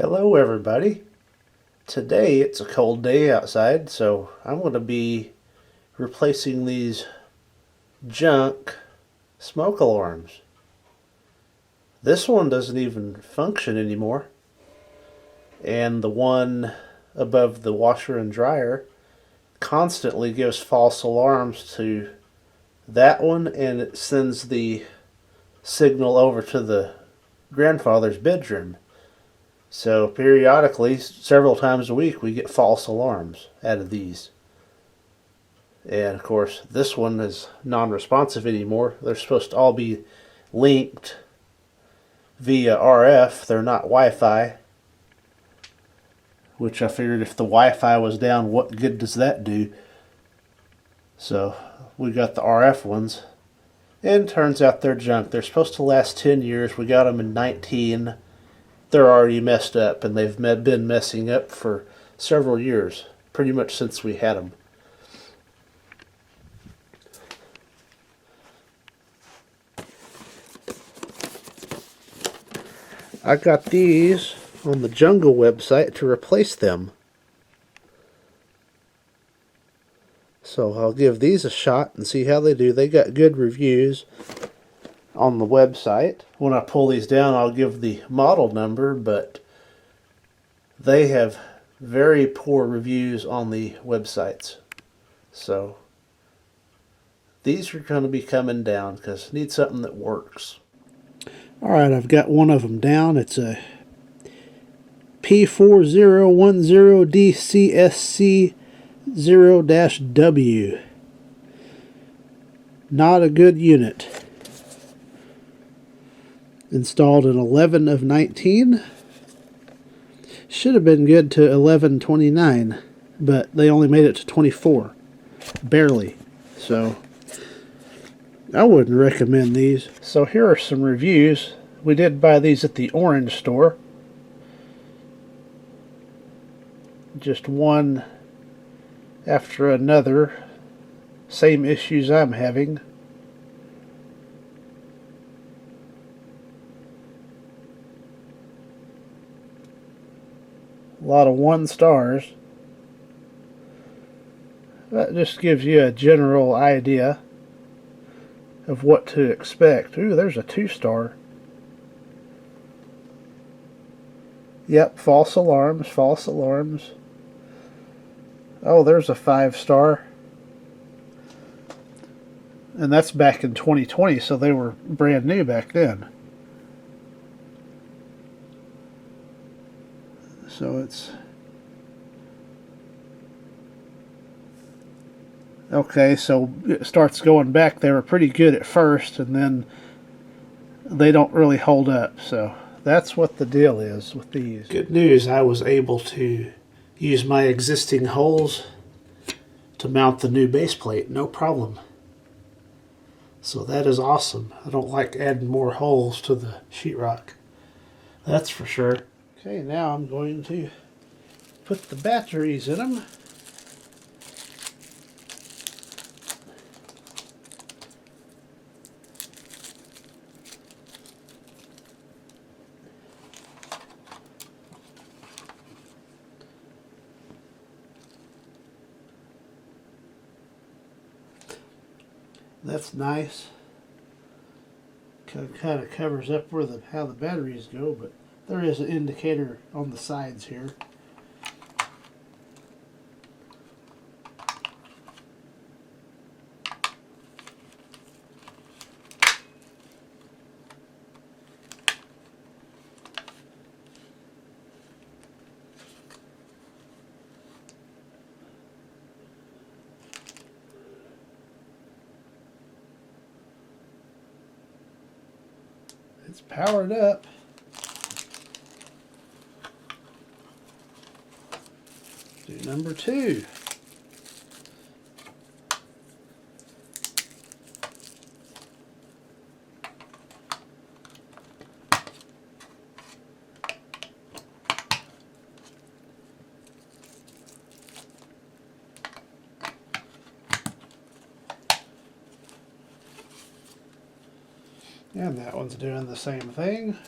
Hello everybody. Today it's a cold day outside, so I'm going to be replacing these junk smoke alarms. This one doesn't even function anymore, and the one above the washer and dryer constantly gives false alarms to that one, and it sends the signal over to the grandfather's bedroom. So periodically, several times a week, we get false alarms out of these. And of course, this one is non-responsive anymore. They're supposed to all be linked via RF. They're not Wi-Fi. Which I figured if the Wi-Fi was down, what good does that do? So we got the RF ones. And it turns out they're junk. They're supposed to last 10 years. We got them in 19. They're already messed up, and they've been messing up for several years, pretty much since we had them. I got these on the Jungle website to replace them. So I'll give these a shot and see how they do. They got good reviews on the website. When I pull these down, I'll give the model number, but they have very poor reviews on the websites. So these are going to be coming down because I need something that works. Alright, I've got one of them down. It's a P4010DCSC0-W. Not a good unit. Installed in 11 of 19. Should have been good to 11/29, but they only made it to 24. Barely. So I wouldn't recommend these. So here are some reviews. We did buy these at the Orange store. Just one after another. Same issues I'm having. A lot of 1 stars. That just gives you a general idea of what to expect. Ooh, there's a 2-star. Yep, false alarms, false alarms. Oh, there's a 5-star. And that's back in 2020, so they were brand new back then. So it's... Okay, so it starts going back. They were pretty good at first, and then they don't really hold up. So that's what the deal is with these. Good news, I was able to use my existing holes to mount the new base plate. No problem. So that is awesome. I don't like adding more holes to the sheetrock. That's for sure. Okay, now I'm going to put the batteries in them. That's nice. Kind of covers up where how the batteries go, but there is an indicator on the sides here. It's powered up. Do number 2. And that one's doing the same thing.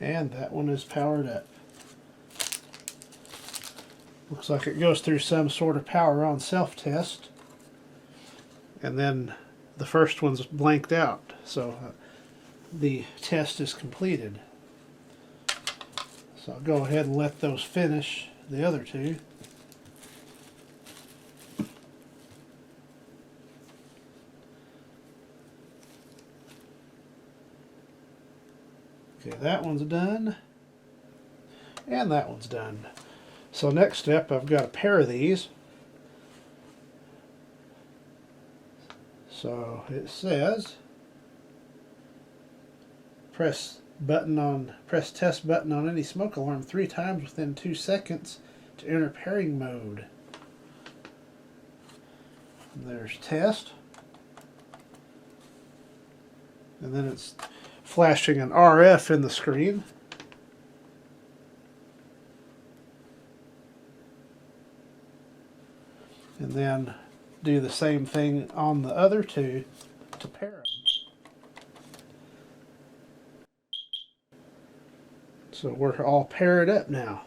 And that one is powered up. Looks like it goes through some sort of power on self-test. And then the first one's blanked out. So the test is completed. So I'll go ahead and let those finish, the other two. Okay, that one's done. And that one's done. So next step, I've got a pair of these. So it says press test button on any smoke alarm 3 times within 2 seconds to enter pairing mode. And there's test. And then it's flashing an RF in the screen. And then do the same thing on the other two to pair them. So we're all paired up now.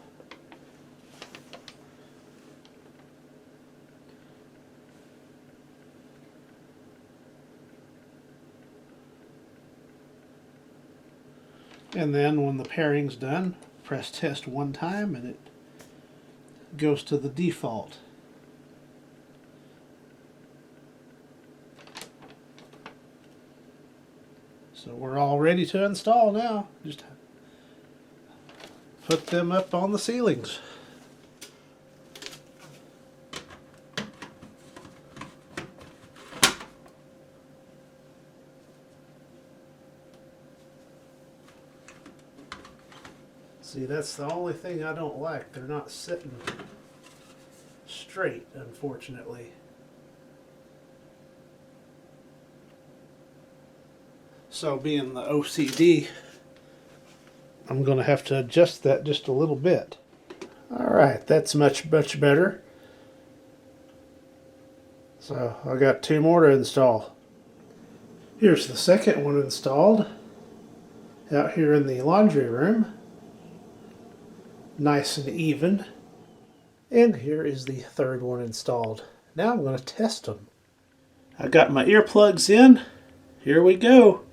And then when the pairing's done, press test 1 time and it goes to the default. So we're all ready to install now. Just put them up on the ceilings. See, that's the only thing I don't like. They're not sitting straight, unfortunately. So being the OCD, I'm going to have to adjust that just a little bit. Alright, that's much better. So I got 2 more to install. Here's the second one installed out here in the laundry room. Nice and even. And here is the third one installed. Now I'm going to test them. I got my earplugs in. Here we go.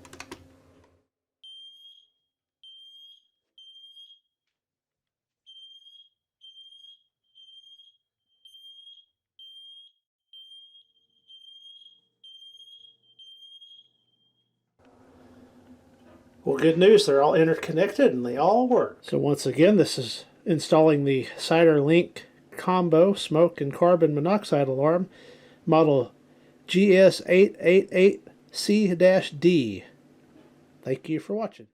Well, good news, they're all interconnected and they all work. So once again, this is installing the Siterlink combo smoke and carbon monoxide alarm, model GS-888C-D. Thank you for watching.